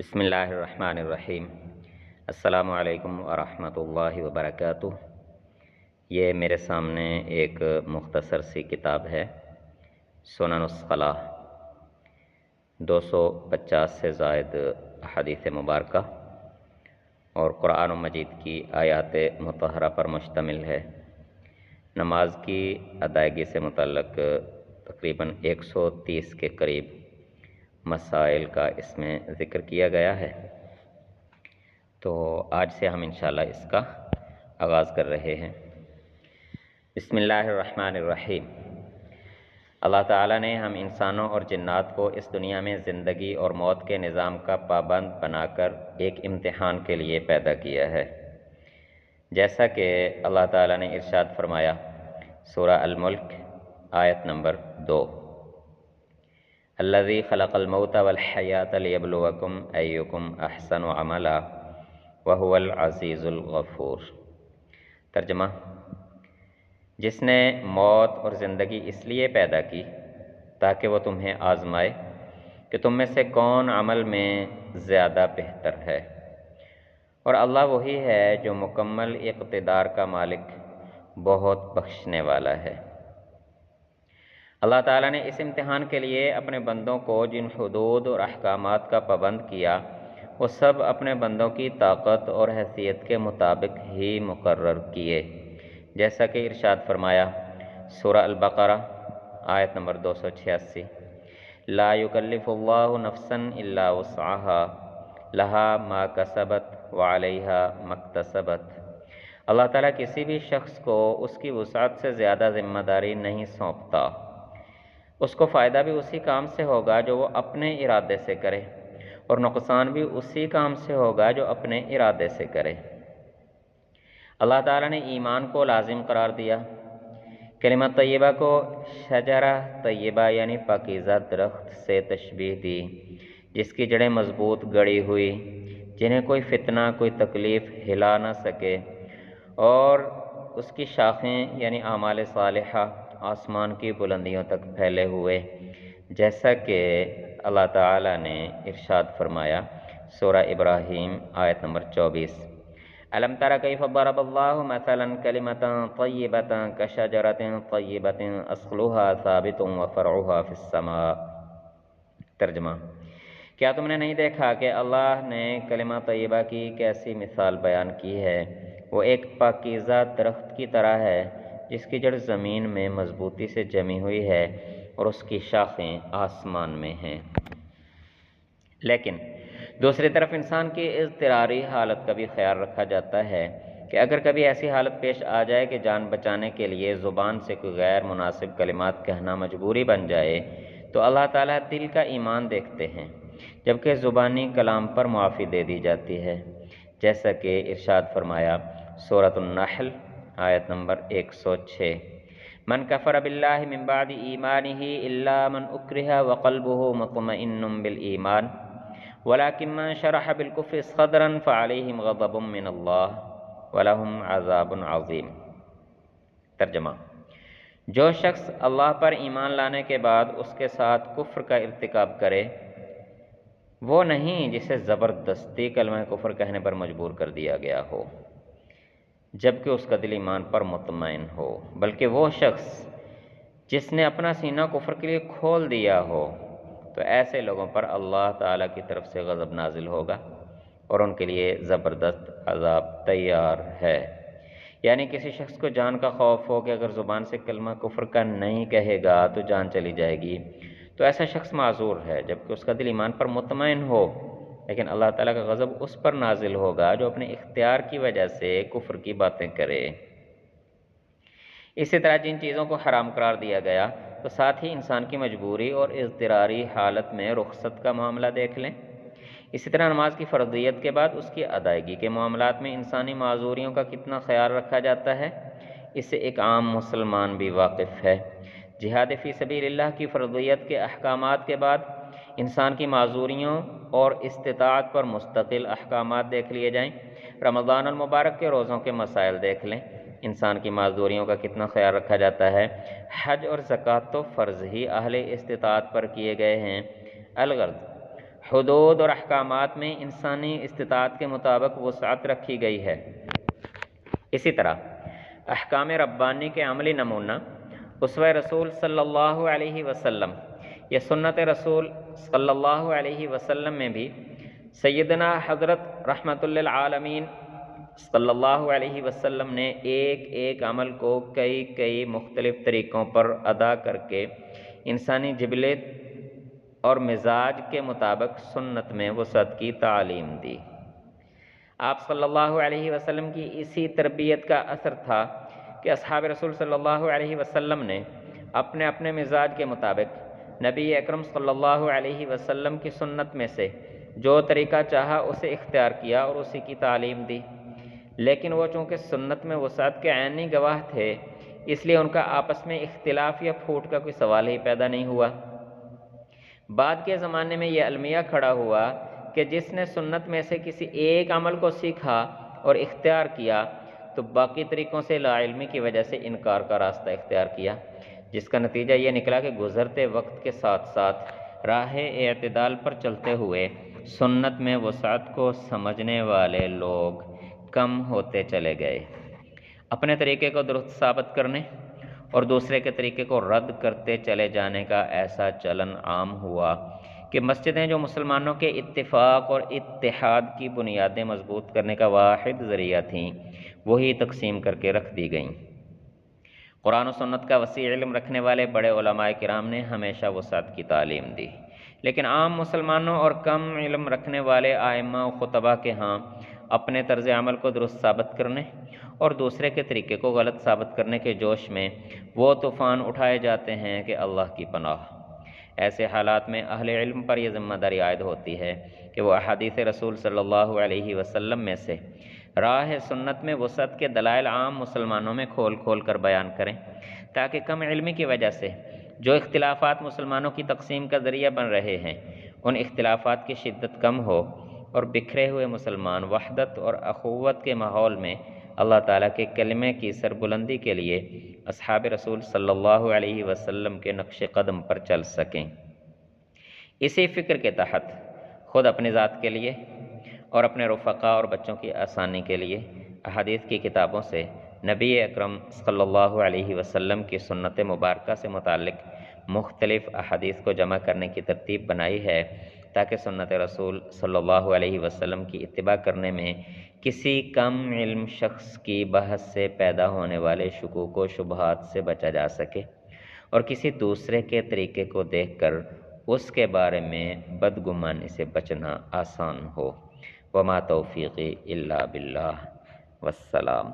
بسم اللہ الرحمن الرحیم۔ السلام علیکم ورحمۃ اللہ وبرکاتہ۔ یہ میرے سامنے ایک مختصر سی کتاب ہے، سنن الصلاۃ، 250 سے زائد احادیث مبارکہ اور قرآن مجید کی آیات مطہرہ پر مشتمل ہے۔ نماز کی ادائیگی سے متعلق تقریباً 130 کے قریب مسائل کا اس میں ذکر کیا گیا ہے، تو آج سے ہم انشاءاللہ اس کا آغاز کر رہے ہیں۔ بسم اللہ الرحمن الرحیم۔ اللہ تعالیٰ نے ہم انسانوں اور جنات کو اس دنیا میں زندگی اور موت کے نظام کا پابند بنا کر ایک امتحان کے لیے پیدا کیا ہے، جیسا کہ اللہ تعالیٰ نے ارشاد فرمایا سورہ الملک آیت نمبر 2، الذی خلق الموت والحیاۃ لیبلوکم ایکم احسن عملا وہو العزیز الغفور۔ ترجمہ: جس نے موت اور زندگی اس لیے پیدا کی تاکہ وہ تمہیں آزمائے کہ تم میں سے کون عمل میں زیادہ بہتر ہے، اور اللہ وہی ہے جو مکمل اقتدار کا مالک، بہت بخشنے والا ہے۔ اللہ تعالیٰ نے اس امتحان کے لیے اپنے بندوں کو جن حدود اور احکامات کا پابند کیا، وہ سب اپنے بندوں کی طاقت اور حیثیت کے مطابق ہی مقرر کیے، جیسا کہ ارشاد فرمایا سورہ البقرہ آیت نمبر 286، لا یکلف اللہ نفسا الا وسعها لها ما کسبت وعلیہا ما اکتسبت۔ اللہ تعالیٰ کسی بھی شخص کو اس کی وسعت سے زیادہ ذمہ داری نہیں سونپتا، اس کو فائدہ بھی اسی کام سے ہوگا جو وہ اپنے ارادے سے کرے، اور نقصان بھی اسی کام سے ہوگا جو اپنے ارادے سے کرے۔ اللہ تعالیٰ نے ایمان کو لازم قرار دیا، کلمہ طیبہ کو شجرہ طیبہ یعنی پاکیزہ درخت سے تشبیہ دی، جس کی جڑیں مضبوط گڑی ہوئی، جنہیں کوئی فتنہ، کوئی تکلیف ہلا نہ سکے، اور اس کی شاخیں یعنی اعمال صالحہ آسمان کی بلندیوں تک پھیلے ہوئے، جیسا کہ اللہ تعالیٰ نے ارشاد فرمایا سورہ ابراہیم آیت نمبر 24، الم تر کیف ضرب اللہ مثلا کلمۃ طیبۃ کشجرۃ طیبۃ اصلها ثابت وفرعها فی السماء۔ ترجمہ: کیا تم نے نہیں دیکھا کہ اللہ نے کلمہ طیبہ کی کیسی مثال بیان کی ہے؟ وہ ایک پاکیزہ درخت کی طرح ہے جس کی جڑ زمین میں مضبوطی سے جمی ہوئی ہے اور اس کی شاخیں آسمان میں ہیں۔ لیکن دوسری طرف انسان کی اضطراری حالت کا بھی خیال رکھا جاتا ہے کہ اگر کبھی ایسی حالت پیش آ جائے کہ جان بچانے کے لیے زبان سے کوئی غیر مناسب کلمات کہنا مجبوری بن جائے، تو اللہ تعالیٰ دل کا ایمان دیکھتے ہیں، جبکہ زبانی کلام پر معافی دے دی جاتی ہے، جیسا کہ ارشاد فرمایا سورۃ النحل آیت نمبر 106، من کفر باللہ من بعد ایمانہ الا من اکرہ وقلبہ مطمئن بالایمان ولکن من شرح بالکفر صدرا فعلیہم غضب من اللہ ولہم عذاب عظیم۔ ترجمہ: جو شخص اللہ پر ایمان لانے کے بعد اس کے ساتھ کفر کا ارتکاب کرے، وہ نہیں جسے زبردستی کلمہ کفر کہنے پر مجبور کر دیا گیا ہو جبکہ اس کا دل ایمان پر مطمئن ہو، بلکہ وہ شخص جس نے اپنا سینہ کفر کے لیے کھول دیا ہو، تو ایسے لوگوں پر اللہ تعالیٰ کی طرف سے غضب نازل ہوگا اور ان کے لیے زبردست عذاب تیار ہے۔ یعنی کسی شخص کو جان کا خوف ہو کہ اگر زبان سے کلمہ کفر کا نہیں کہے گا تو جان چلی جائے گی، تو ایسا شخص معذور ہے، جبکہ اس کا دل ایمان پر مطمئن ہو، لیکن اللہ تعالیٰ کا غضب اس پر نازل ہوگا جو اپنے اختیار کی وجہ سے کفر کی باتیں کرے۔ اسی طرح جن چیزوں کو حرام قرار دیا گیا، تو ساتھ ہی انسان کی مجبوری اور اضطراری حالت میں رخصت کا معاملہ دیکھ لیں۔ اسی طرح نماز کی فرضیت کے بعد اس کی ادائیگی کے معاملات میں انسانی معذوریوں کا کتنا خیال رکھا جاتا ہے، اس سے ایک عام مسلمان بھی واقف ہے۔ جہاد فی سبیل اللہ کی فرضیت کے احکامات کے بعد انسان کی معذوریوں اور استطاعت پر مستقل احکامات دیکھ لیے جائیں۔ رمضان المبارک کے روزوں کے مسائل دیکھ لیں، انسان کی معذوریوں کا کتنا خیال رکھا جاتا ہے۔ حج اور زکوٰۃ تو فرض ہی اہل استطاعت پر کیے گئے ہیں۔ الغرض حدود اور احکامات میں انسانی استطاعت کے مطابق وسعت رکھی گئی ہے۔ اسی طرح احکام ربانی کے عملی نمونہ اسوہ رسول صلی اللہ علیہ وسلم یا سنت رسول صلی اللہ علیہ وسلم میں بھی سیدنا حضرت رحمت للعالمین صلی اللہ علیہ وسلم نے ایک ایک عمل کو کئی مختلف طریقوں پر ادا کر کے انسانی جبلت اور مزاج کے مطابق سنت میں وسعت کی تعلیم دی۔ آپ صلی اللہ علیہ وسلم کی اسی تربیت کا اثر تھا کہ اصحاب رسول صلی اللہ علیہ وسلم نے اپنے اپنے مزاج کے مطابق نبی اکرم صلی اللہ علیہ وسلم کی سنت میں سے جو طریقہ چاہا اسے اختیار کیا اور اسی کی تعلیم دی، لیکن وہ چونکہ سنت میں وسعت کے عینی گواہ تھے، اس لیے ان کا آپس میں اختلاف یا پھوٹ کا کوئی سوال ہی پیدا نہیں ہوا۔ بعد کے زمانے میں یہ المیہ کھڑا ہوا کہ جس نے سنت میں سے کسی ایک عمل کو سیکھا اور اختیار کیا تو باقی طریقوں سے لا علمی کی وجہ سے انکار کا راستہ اختیار کیا، جس کا نتیجہ یہ نکلا کہ گزرتے وقت کے ساتھ ساتھ راہ اعتدال پر چلتے ہوئے سنت میں وسعت کو سمجھنے والے لوگ کم ہوتے چلے گئے۔ اپنے طریقے کو درست ثابت کرنے اور دوسرے کے طریقے کو رد کرتے چلے جانے کا ایسا چلن عام ہوا کہ مسجدیں جو مسلمانوں کے اتفاق اور اتحاد کی بنیادیں مضبوط کرنے کا واحد ذریعہ تھیں، وہی تقسیم کر کے رکھ دی گئیں۔ قرآن و سنت کا وسیع علم رکھنے والے بڑے علماء کرام نے ہمیشہ وسعت کی تعلیم دی، لیکن عام مسلمانوں اور کم علم رکھنے والے ائمہ و خطبہ کے ہاں اپنے طرز عمل کو درست ثابت کرنے اور دوسرے کے طریقے کو غلط ثابت کرنے کے جوش میں وہ طوفان اٹھائے جاتے ہیں کہ اللہ کی پناہ۔ ایسے حالات میں اہل علم پر یہ ذمہ داری عائد ہوتی ہے کہ وہ احادیث رسول صلی اللہ علیہ وسلم میں سے راہ سنت میں وسعت کے دلائل عام مسلمانوں میں کھول کھول کر بیان کریں، تاکہ کم علمی کی وجہ سے جو اختلافات مسلمانوں کی تقسیم کا ذریعہ بن رہے ہیں ان اختلافات کی شدت کم ہو اور بکھرے ہوئے مسلمان وحدت اور اخوت کے ماحول میں اللہ تعالیٰ کے کلمے کی سربلندی کے لیے اصحاب رسول صلی اللہ علیہ وسلم کے نقش قدم پر چل سکیں۔ اسی فکر کے تحت خود اپنی ذات کے لیے اور اپنے رفقاء اور بچوں کی آسانی کے لیے احادیث کی کتابوں سے نبی اکرم صلی اللہ علیہ وسلم کی سنت مبارکہ سے متعلق مختلف احادیث کو جمع کرنے کی ترتیب بنائی ہے، تاکہ سنت رسول صلی اللہ علیہ وسلم کی اتباع کرنے میں کسی کم علم شخص کی بحث سے پیدا ہونے والے شکوک و شبہات سے بچا جا سکے اور کسی دوسرے کے طریقے کو دیکھ کر اس کے بارے میں بدگمانی سے بچنا آسان ہو۔ وما توفیقی الا باللہ، والسلام۔